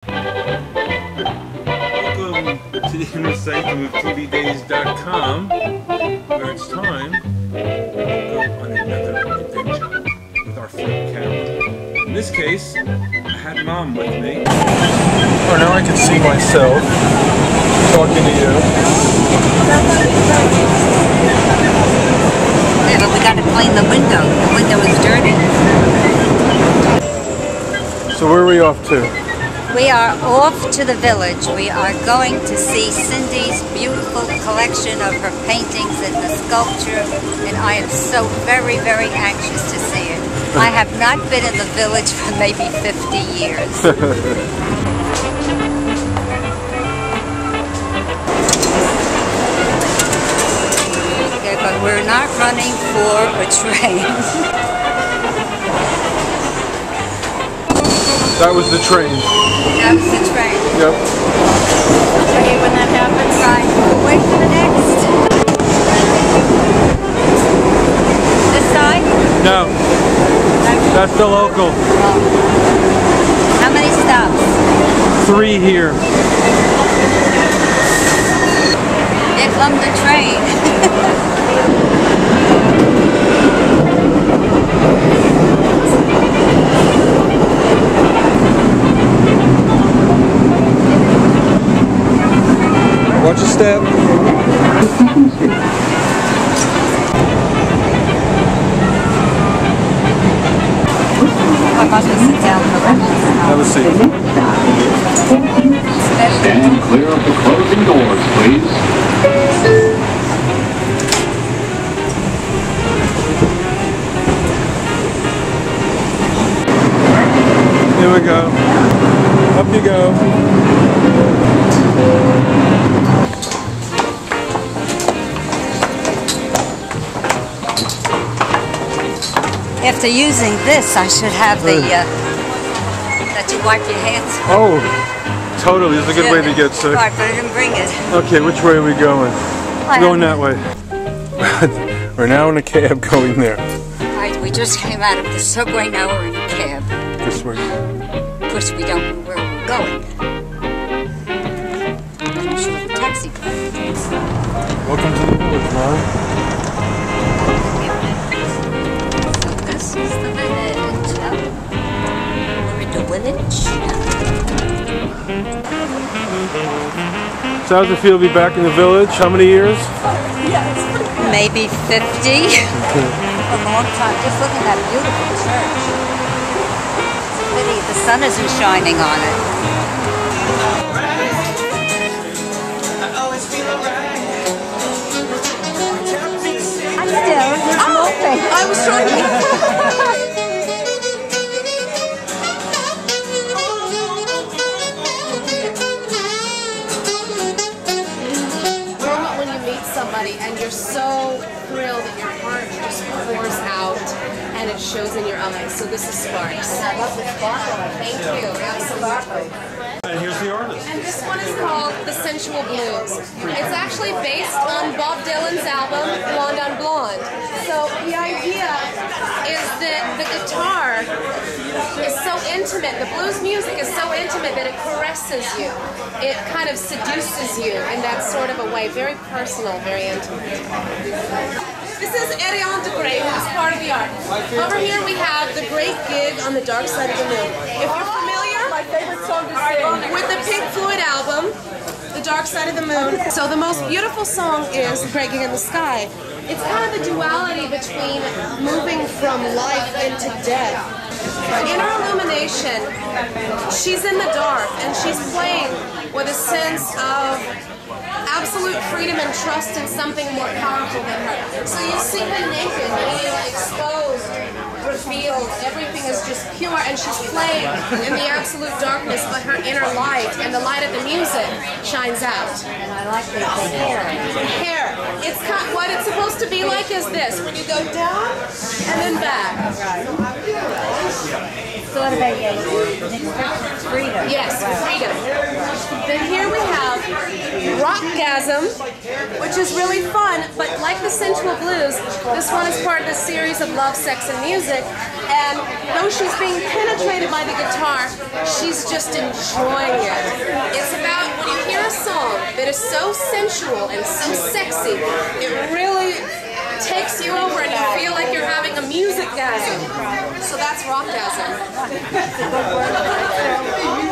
Welcome to the inner sanctum of tvdays.com, where it's time to go on another adventure with our flip camera. In this case, I had Mom with me. Oh, now I can see myself talking to you. Yeah, but we got to clean the window. The window is dirty. So where are we off to? We are off to the village. We are going to see Cindy's beautiful collection of her paintings and the sculpture, and I am so very, very anxious to see it. I have not been in the village for maybe 50 years. Okay, but we're not running for a train. That was the train. That was the train. Yep. Okay, when that happens, right, we'll wait for the next. This side? No. That's the local. Oh. How many stops? 3 here. Here comes the train. Watch your step. I must sit down for breakfast. Have a seat. Stand clear of the closing doors, please. Here we go. Up you go. After using this, I should have the, that you wipe your hands. Oh, totally. This is a good way to get sick. Right, but I didn't bring it. Okay, which way are we going? Going that way. We're now in a cab going there. Right, we just came out of the subway, now we're in a cab. This way. Of course, we don't know where we're going. I'm sure the taxi driver. Welcome to the village, Mom. So this is the village. Oh, we're in the village. So how does it feel to be back in the village? How many years? Maybe 50. A long time. Just look at that beautiful church. It's a pity the sun isn't shining on it. I'm still moving. I was trying to... when you meet somebody and you're so thrilled that your heart just pours out and it shows in your eyes. So this is Sparks. I love the sparkle. Thank you. Absolutely. And here's the artist. And this one is called The Sensual Blues. It's actually based on Bob Dylan's album, Blonde on Blonde. So the idea is that the guitar is so intimate, the blues music is so intimate that it caresses you. It kind of seduces you in that sort of a way, very personal, very intimate. This is Ariane de Grey, who's part of the art. Over here we have The Great Gig on the Dark Side of the Moon. If you're familiar with the Pink Floyd album, The Dark Side of the Moon, so the most beautiful song is The Great Gig in the Sky. It's kind of the duality between moving from life into death. In her illumination, she's in the dark and she's playing with a sense of absolute freedom and trust in something more powerful than her. So you see her naked, being exposed, revealed, everything is just pure, and she's playing in the absolute darkness, but her inner light and the light of the music shines out. And I like the hair. Hair. It's what it's supposed to be like is this, when you go down and then back. Sort of a freedom. Yes, freedom. Then here we have Rockgasm, which is really fun, but like the Sensual Blues, this one is part of the series of Love, Sex, and Music, And though she's being penetrated by the guitar, she's just enjoying it. It's about when you hear a song that is so sensual and so sexy, it really takes you over and you feel like you're having a music-gasm. So that's rock-gasm.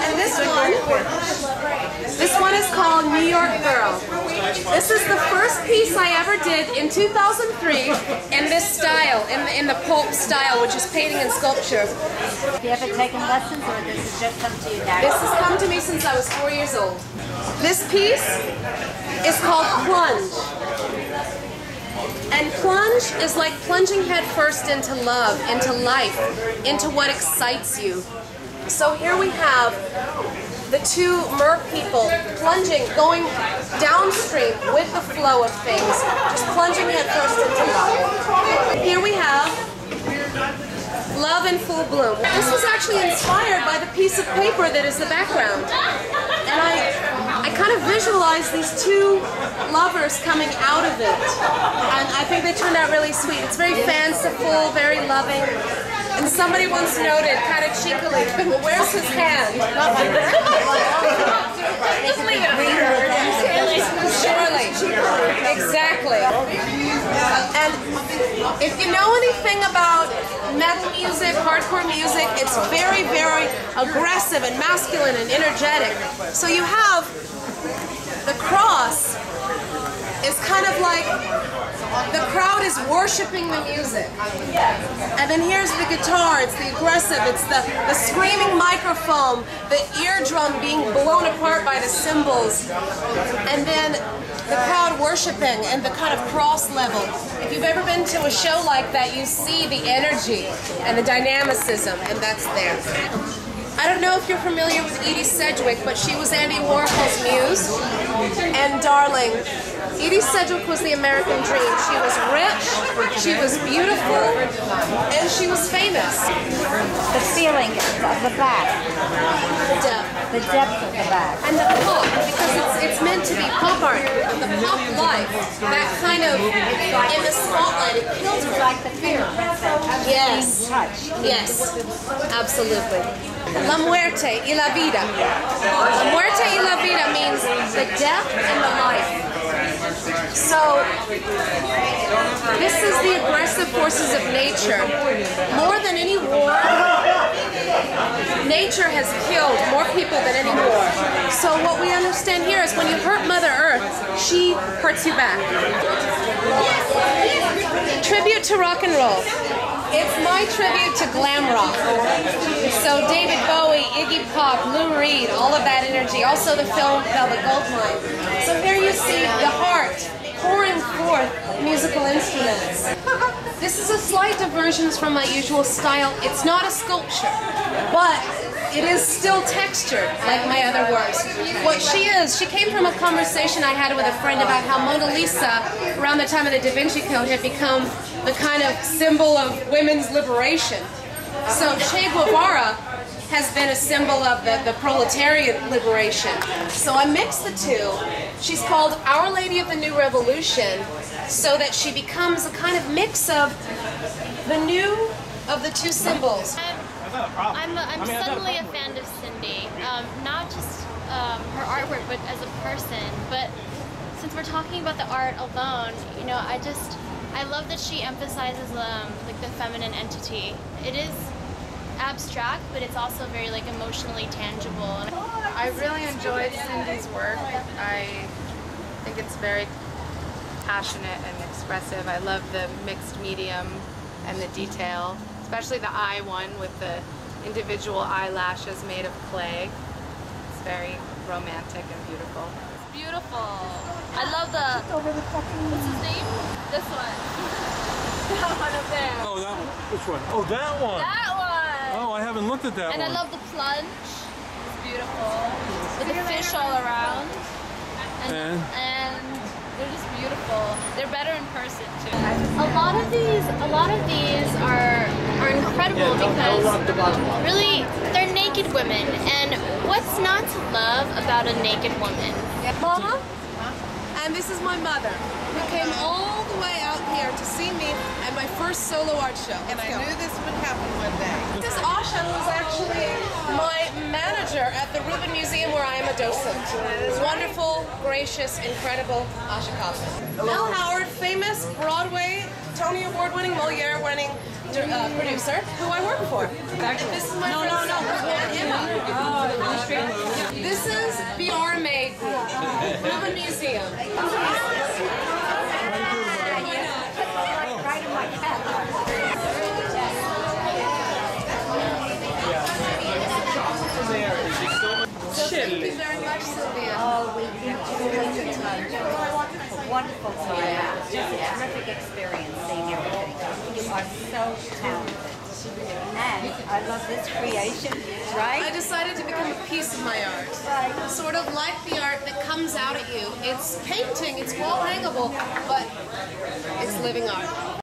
And this one is called New York Girl. This is the first piece I ever did in 2003 in this style, in the pulp style, which is painting and sculpture. Have you ever taken lessons, or this has just come to you now? This has come to me since I was 4 years old. This piece is called Plunge. And plunge is like plunging headfirst into love, into life, into what excites you. So here we have the two mer people plunging, going downstream with the flow of things, just plunging headfirst into love. Here we have Love in Full Bloom. This was actually inspired by the piece of paper that is the background. And I kind of visualized these two lovers coming out of it. And I think they turned out really sweet. It's very fanciful, very loving. And somebody once noted, kind of cheekily, well, where's his hand? Just leave it. Surely. Exactly. And if you know anything about metal music, hardcore music, it's very, very aggressive and masculine and energetic. So you have the cross is kind of like the crowd is worshiping the music. And then here's the guitar, it's the aggressive, it's the screaming microphone, the eardrum being blown apart by the cymbals. And then the crowd worshiping and the kind of cross level. If you've ever been to a show like that, you see the energy and the dynamicism, and that's there. I don't know if you're familiar with Edie Sedgwick, but she was Andy Warhol's muse. And darling, Edie Sedgwick was the American dream. She was rich, she was beautiful, and she was famous. The feeling of the back. The depth. The depth of the back. And the pop, because it's meant to be pop art. The pop life, that kind of, in the spotlight, it kills her. Like the fingerprints that Yes. touch. Yes, absolutely. La muerte y la vida. La muerte y la vida means the death and the life. So, this is the aggressive forces of nature. More than any war, nature has killed more people than any war. So what we understand here is when you hurt Mother Earth, she hurts you back. Tribute to rock and roll. It's my tribute to glam rock. So David Bowie, Iggy Pop, Lou Reed, all of that energy. Also the film Velvet Goldmine. So here you see the heart pouring forth musical instruments. This is a slight diversion from my usual style. It's not a sculpture, but it is still textured like my other works. What she is, she came from a conversation I had with a friend about how Mona Lisa, around the time of the Da Vinci Code, had become the kind of symbol of women's liberation. So Che Guevara has been a symbol of the proletariat liberation. So I mixed the two. She's called Our Lady of the New Revolution, so that she becomes a kind of mix of the new of the two symbols. I'm suddenly a fan of Cindy, not just her artwork, but as a person. But since we're talking about the art alone, you know, I love that she emphasizes like the feminine entity. It is abstract, but it's also very like emotionally tangible. I really enjoyed Cindy's work. I think it's very passionate and expressive. I love the mixed medium and the detail, especially the eye one with the individual eyelashes made of clay. It's very romantic and beautiful. It's beautiful. I love what's his name? This one. That one up there. Oh, that one. Which one? Oh, that one. That one. Oh, I haven't looked at that one. And I love the plunge. It's beautiful. With the fish all around. And they're just beautiful. They're better in person too. A lot of these are incredible because really they're naked women, and what's not to love about a naked woman? Mama And this is my mother, who came all the way out here to see me at my first solo art show. And I knew this would happen one day. This Asha was actually my manager at the Rubin Museum, where I am a docent. Wonderful, gracious, incredible Asha Kaufman. Mel Howard, famous Broadway, Tony Award-winning, Moliere-winning producer, who I work for. This is my friend Emma. This is BR Made Rubin Museum. Right in my cap. Thank you very much, Sylvia. Oh, we enjoyed the time. A wonderful time. It was just a terrific experience seeing everything. You are so talented. And I love this creation, right? I decided to become a piece of my art. Right. Sort of like the art that comes out at you. It's painting, it's wall hangable, but it's living art.